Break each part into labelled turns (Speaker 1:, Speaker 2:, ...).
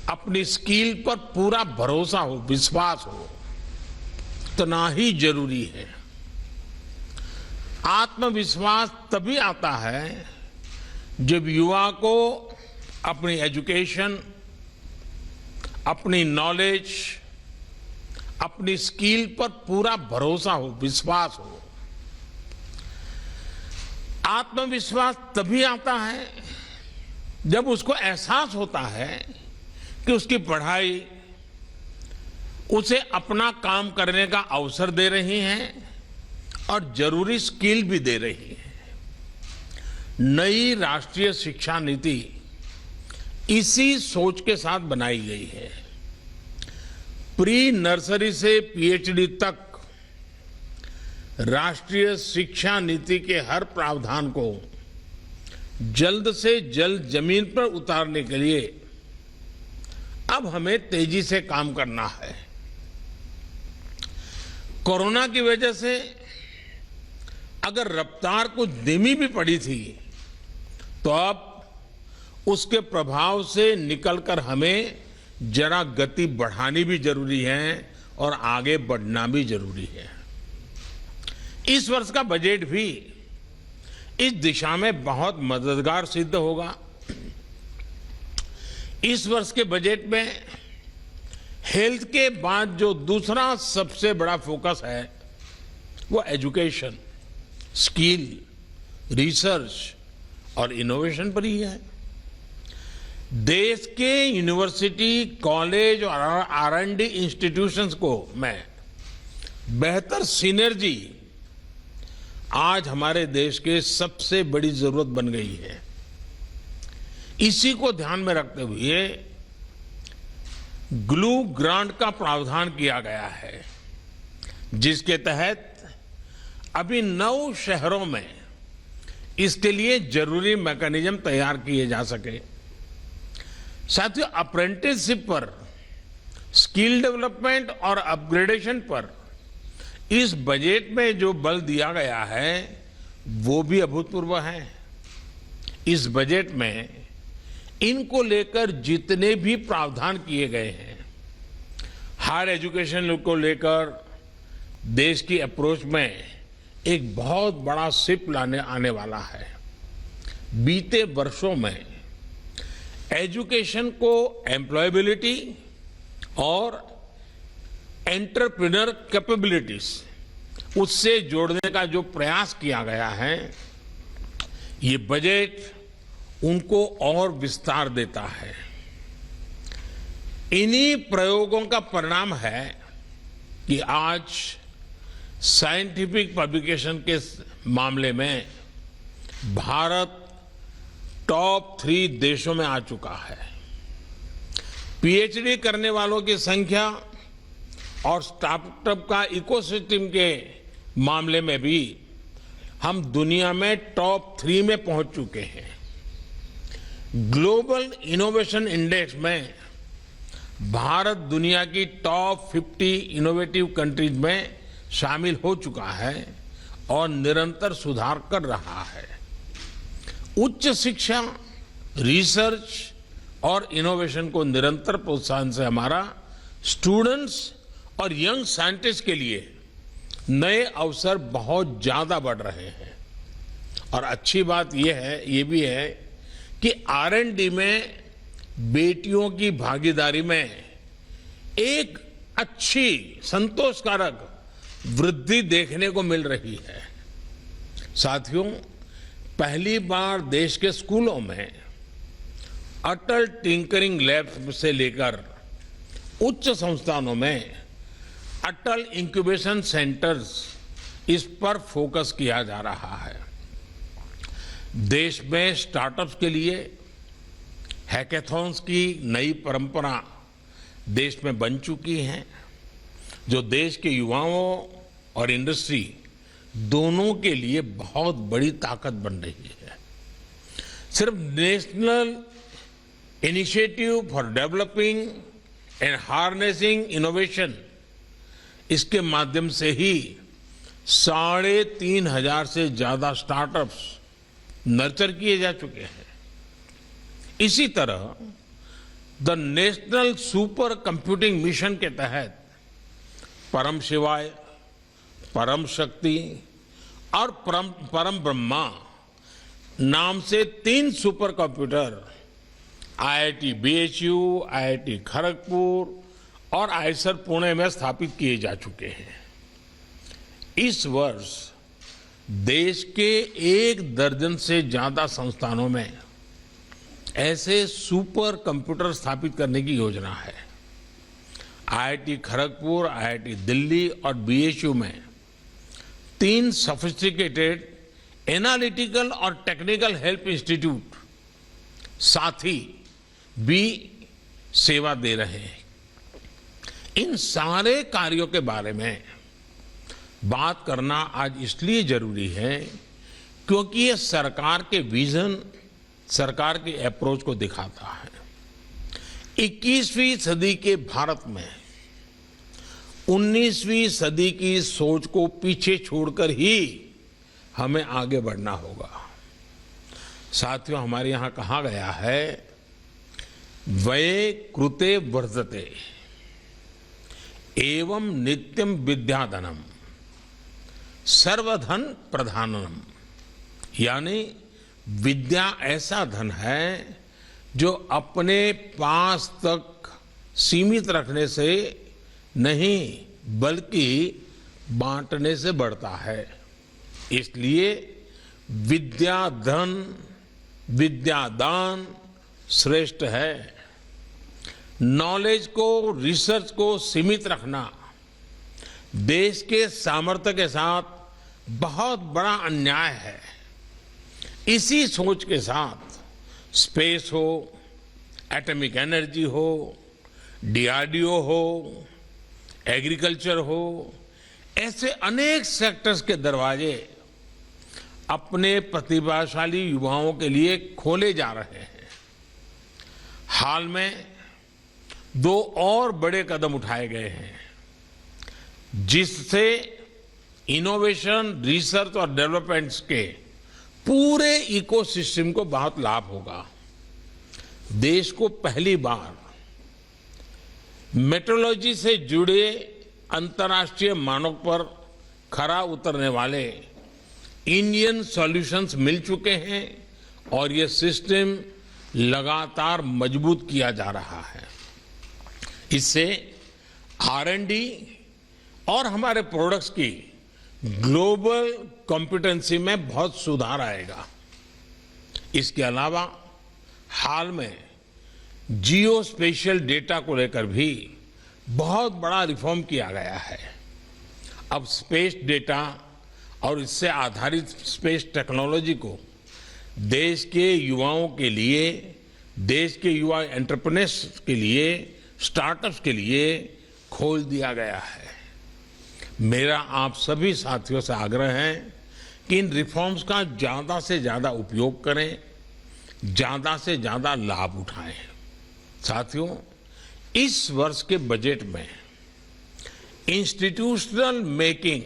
Speaker 1: अपनी स्किल पर पूरा भरोसा हो, विश्वास हो, उतना ही जरूरी है। आत्मविश्वास तभी आता है जब युवा को अपनी एजुकेशन, अपनी नॉलेज, अपनी स्किल पर पूरा भरोसा हो, विश्वास हो। आत्मविश्वास तभी आता है जब उसको एहसास होता है कि उसकी पढ़ाई उसे अपना काम करने का अवसर दे रही है और जरूरी स्किल भी दे रही है। नई राष्ट्रीय शिक्षा नीति इसी सोच के साथ बनाई गई है। प्री नर्सरी से पीएचडी तक राष्ट्रीय शिक्षा नीति के हर प्रावधान को जल्द से जल्द जमीन पर उतारने के लिए अब हमें तेजी से काम करना है। कोरोना की वजह से अगर रफ्तार कुछ धीमी भी पड़ी थी, तो अब उसके प्रभाव से निकलकर हमें जरा गति बढ़ानी भी जरूरी है और आगे बढ़ना भी जरूरी है। इस वर्ष का बजट भी इस दिशा में बहुत मददगार सिद्ध होगा। इस वर्ष के बजट में हेल्थ के बाद जो दूसरा सबसे बड़ा फोकस है वो एजुकेशन, स्किल, रिसर्च और इनोवेशन पर ही है। देश के यूनिवर्सिटी, कॉलेज और आर&डी इंस्टीट्यूशंस को मैं बेहतर सिनर्जी आज हमारे देश के सबसे बड़ी जरूरत बन गई है। इसी को ध्यान में रखते हुए ग्लू ग्रांट का प्रावधान किया गया है, जिसके तहत अभी 9 शहरों में इसके लिए जरूरी मैकेनिज्म तैयार किए जा सके। साथियों, अप्रेंटिसशिप पर, स्किल डेवलपमेंट और अपग्रेडेशन पर इस बजट में जो बल दिया गया है वो भी अभूतपूर्व है। इस बजट में इनको लेकर जितने भी प्रावधान किए गए हैं, हायर एजुकेशन को लेकर देश की अप्रोच में एक बहुत बड़ा शिफ्ट लाने आने वाला है। बीते वर्षों में एजुकेशन को एम्प्लॉयबिलिटी और एंटरप्रेन्योर कैपेबिलिटीज उससे जोड़ने का जो प्रयास किया गया है, ये बजट उनको और विस्तार देता है। इन्हीं प्रयोगों का परिणाम है कि आज साइंटिफिक पब्लिकेशन के मामले में भारत टॉप 3 देशों में आ चुका है। पीएचडी करने वालों की संख्या और स्टार्टअप का इकोसिस्टम के मामले में भी हम दुनिया में टॉप 3 में पहुंच चुके हैं। ग्लोबल इनोवेशन इंडेक्स में भारत दुनिया की टॉप 50 इनोवेटिव कंट्रीज में शामिल हो चुका है और निरंतर सुधार कर रहा है। उच्च शिक्षा, रिसर्च और इनोवेशन को निरंतर प्रोत्साहन से हमारा स्टूडेंट्स और यंग साइंटिस्ट के लिए नए अवसर बहुत ज्यादा बढ़ रहे हैं। और अच्छी बात ये भी है कि आर&डी में बेटियों की भागीदारी में एक अच्छी, संतोषकारक वृद्धि देखने को मिल रही है। साथियों, पहली बार देश के स्कूलों में अटल टिंकरिंग लैब से लेकर उच्च संस्थानों में अटल इंक्यूबेशन सेंटर्स, इस पर फोकस किया जा रहा है। देश में स्टार्टअप्स के लिए हैकेथॉन्स की नई परंपरा देश में बन चुकी है, जो देश के युवाओं और इंडस्ट्री दोनों के लिए बहुत बड़ी ताकत बन रही है। सिर्फ national initiative for developing and harnessing innovation, इसके माध्यम से ही 3,500 से ज्यादा स्टार्टअप्स नर्चर किए जा चुके हैं। इसी तरह the national super computing mission के तहत परम शिवाय, परम शक्ति और परम ब्रह्मा नाम से 3 super computer IIT BHU, IIT Kharagpur और आईएसआर पुणे में स्थापित किए जा चुके हैं। इस वर्ष देश के 1 दर्जन से ज्यादा संस्थानों में ऐसे सुपर कंप्यूटर स्थापित करने की योजना है। आईआईटी खड़गपुर, आईआईटी दिल्ली और बीएचयू में 3 सोफिस्टिकेटेड एनालिटिकल और टेक्निकल हेल्प इंस्टीट्यूट साथ ही भी सेवा दे रहे हैं। इन सारे कार्यों के बारे में बात करना आज इसलिए जरूरी है क्योंकि ये सरकार के विजन, सरकार के अप्रोच को दिखाता है। 21वीं सदी के भारत में 19वीं सदी की सोच को पीछे छोड़कर ही हमें आगे बढ़ना होगा। साथियों, हमारे यहां कहा गया है, व्यय कृते वर्धते एवं नित्यम विद्याधनम सर्वधन प्रधानम, यानी विद्या ऐसा धन है जो अपने पास तक सीमित रखने से नहीं बल्कि बांटने से बढ़ता है। इसलिए विद्या धन, विद्यादान श्रेष्ठ है। नॉलेज को, रिसर्च को सीमित रखना देश के सामर्थ्य के साथ बहुत बड़ा अन्याय है। इसी सोच के साथ स्पेस हो, एटॉमिक एनर्जी हो, डीआरडीओ हो, एग्रीकल्चर हो, ऐसे अनेक सेक्टर्स के दरवाजे अपने प्रतिभाशाली युवाओं के लिए खोले जा रहे हैं। हाल में 2 और बड़े कदम उठाए गए हैं जिससे इनोवेशन, रिसर्च और डेवलपमेंट के पूरे इकोसिस्टम को बहुत लाभ होगा। देश को पहली बार मेट्रोलॉजी से जुड़े अंतर्राष्ट्रीय मानक पर खरा उतरने वाले इंडियन सॉल्यूशंस मिल चुके हैं और ये सिस्टम लगातार मजबूत किया जा रहा है। इससे R&D और हमारे प्रोडक्ट्स की ग्लोबल कॉम्पिटेंसी में बहुत सुधार आएगा। इसके अलावा हाल में जियो स्पेशियल डेटा को लेकर भी बहुत बड़ा रिफॉर्म किया गया है। अब स्पेस डेटा और इससे आधारित स्पेस टेक्नोलॉजी को देश के युवाओं के लिए, देश के युवा एंटरप्रेन्योर्स के लिए, स्टार्टअप्स के लिए खोल दिया गया है। मेरा आप सभी साथियों से आग्रह है कि इन रिफॉर्म्स का ज्यादा से ज्यादा उपयोग करें, ज्यादा से ज्यादा लाभ उठाएं। साथियों, इस वर्ष के बजट में इंस्टीट्यूशनल मेकिंग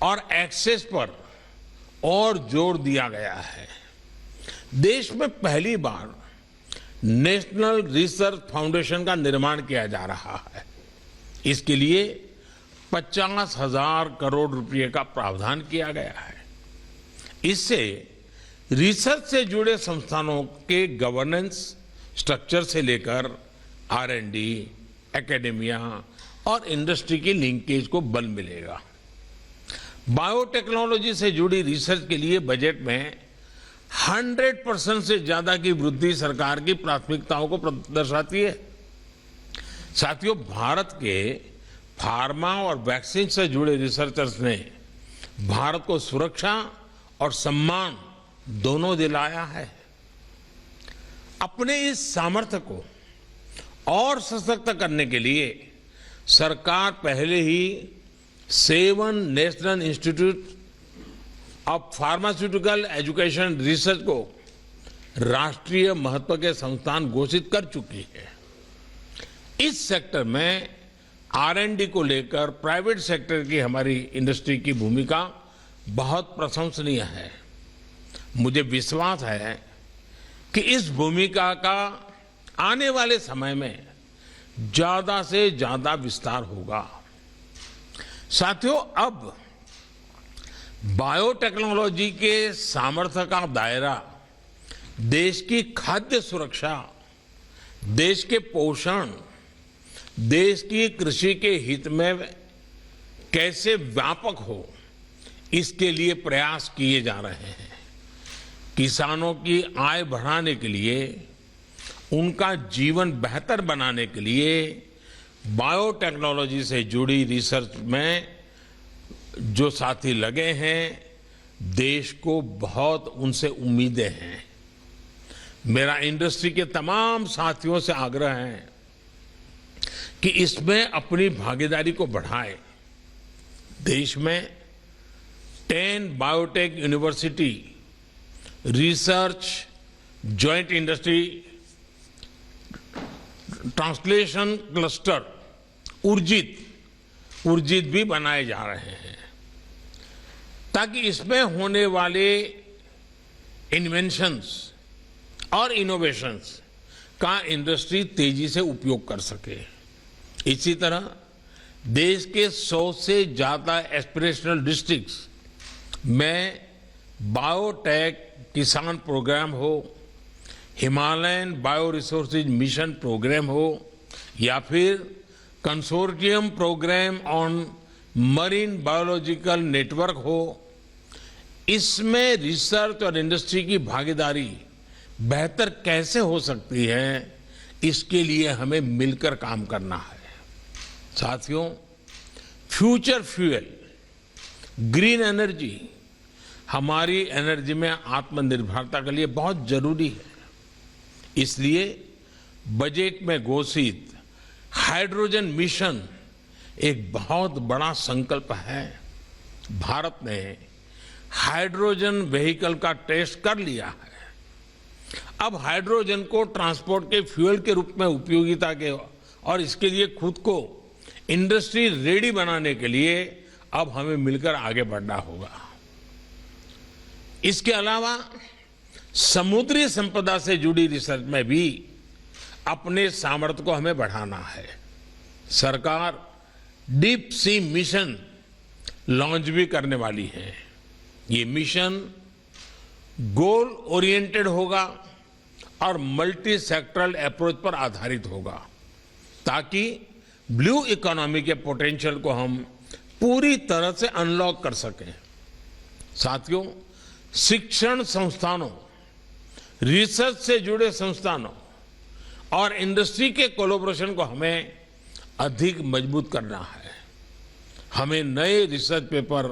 Speaker 1: और एक्सेस पर और जोर दिया गया है। देश में पहली बार नेशनल रिसर्च फाउंडेशन का निर्माण किया जा रहा है। इसके लिए 50,000 करोड़ रुपए का प्रावधान किया गया है। इससे रिसर्च से जुड़े संस्थानों के गवर्नेंस स्ट्रक्चर से लेकर R&D, एकेडेमिया और इंडस्ट्री की लिंकेज को बल मिलेगा। बायोटेक्नोलॉजी से जुड़ी रिसर्च के लिए बजट में 100% से ज्यादा की वृद्धि सरकार की प्राथमिकताओं को दर्शाती है। साथियों, भारत के फार्मा और वैक्सीन से जुड़े रिसर्चर्स ने भारत को सुरक्षा और सम्मान दोनों दिलाया है। अपने इस सामर्थ्य को और सशक्त करने के लिए सरकार पहले ही 7 national institute of pharmaceutical education research को राष्ट्रीय महत्व के संस्थान घोषित कर चुकी है। इस सेक्टर में R&D को लेकर प्राइवेट सेक्टर की हमारी इंडस्ट्री की भूमिका बहुत प्रशंसनीय है। मुझे विश्वास है कि इस भूमिका का आने वाले समय में ज्यादा से ज्यादा विस्तार होगा। साथियों, अब बायोटेक्नोलॉजी के सामर्थ्य का दायरा देश की खाद्य सुरक्षा, देश के पोषण, देश की कृषि के हित में कैसे व्यापक हो, इसके लिए प्रयास किए जा रहे हैं। किसानों की आय बढ़ाने के लिए, उनका जीवन बेहतर बनाने के लिए बायोटेक्नोलॉजी से जुड़ी रिसर्च में जो साथी लगे हैं, देश को बहुत उनसे उम्मीदें हैं। मेरा इंडस्ट्री के तमाम साथियों से आग्रह है कि इसमें अपनी भागीदारी को बढ़ाएं। देश में 10 biotech university research joint industry translation cluster Urjit भी बनाए जा रहे हैं, ताकि इसमें होने वाले इन्वेंशंस और इनोवेशंस का इंडस्ट्री तेजी से उपयोग कर सके। इसी तरह देश के 100 से ज्यादा एस्पिरेशनल डिस्ट्रिक्ट्स में बायोटेक किसान प्रोग्राम हो, Himalayan bio resources mission programme हो, या फिर consortium programme on marine biological network हो, इसमें रिसर्च और इंडस्ट्री की भागीदारी बेहतर कैसे हो सकती है, इसके लिए हमें मिलकर काम करना है। साथियों, फ्यूचर फ्यूल, ग्रीन एनर्जी हमारी एनर्जी में आत्मनिर्भरता के लिए बहुत जरूरी है। इसलिए बजट में घोषित हाइड्रोजन मिशन एक बहुत बड़ा संकल्प है। भारत ने हाइड्रोजन व्हीकल का टेस्ट कर लिया है। अब हाइड्रोजन को ट्रांसपोर्ट के फ्यूल के रूप में उपयोगिता के और इसके लिए खुद को इंडस्ट्री रेडी बनाने के लिए अब हमें मिलकर आगे बढ़ना होगा। इसके अलावा समुद्री संपदा से जुड़ी रिसर्च में भी अपने सामर्थ्य को हमें बढ़ाना है। सरकार डीप सी मिशन लॉन्च भी करने वाली है। ये मिशन गोल ओरिएंटेड होगा और मल्टी सेक्टरल अप्रोच पर आधारित होगा, ताकि ब्लू इकोनॉमी के पोटेंशियल को हम पूरी तरह से अनलॉक कर सकें। साथियों, शिक्षण संस्थानों, रिसर्च से जुड़े संस्थानों और इंडस्ट्री के कोलैबोरेशन को हमें अधिक मजबूत करना है। हमें नए रिसर्च पेपर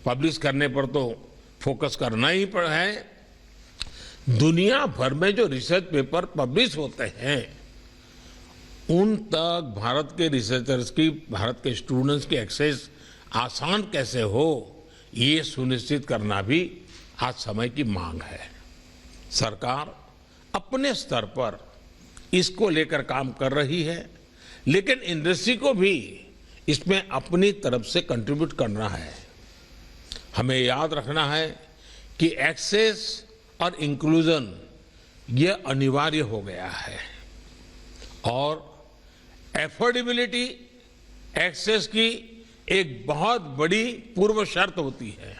Speaker 1: पब्लिश करने पर तो फोकस करना ही है। दुनिया भर में जो रिसर्च पेपर पब्लिश होते हैं, उन तक भारत के रिसर्चर्स की, भारत के स्टूडेंट्स की एक्सेस आसान कैसे हो, ये सुनिश्चित करना भी आज समय की मांग है। सरकार अपने स्तर पर इसको लेकर काम कर रही है, लेकिन इंडस्ट्री को भी इसमें अपनी तरफ से कंट्रीब्यूट करना है। हमें याद रखना है कि एक्सेस और इंक्लूजन ये अनिवार्य हो गया है, और एफोर्डेबिलिटी एक्सेस की एक बहुत बड़ी पूर्व शर्त होती है।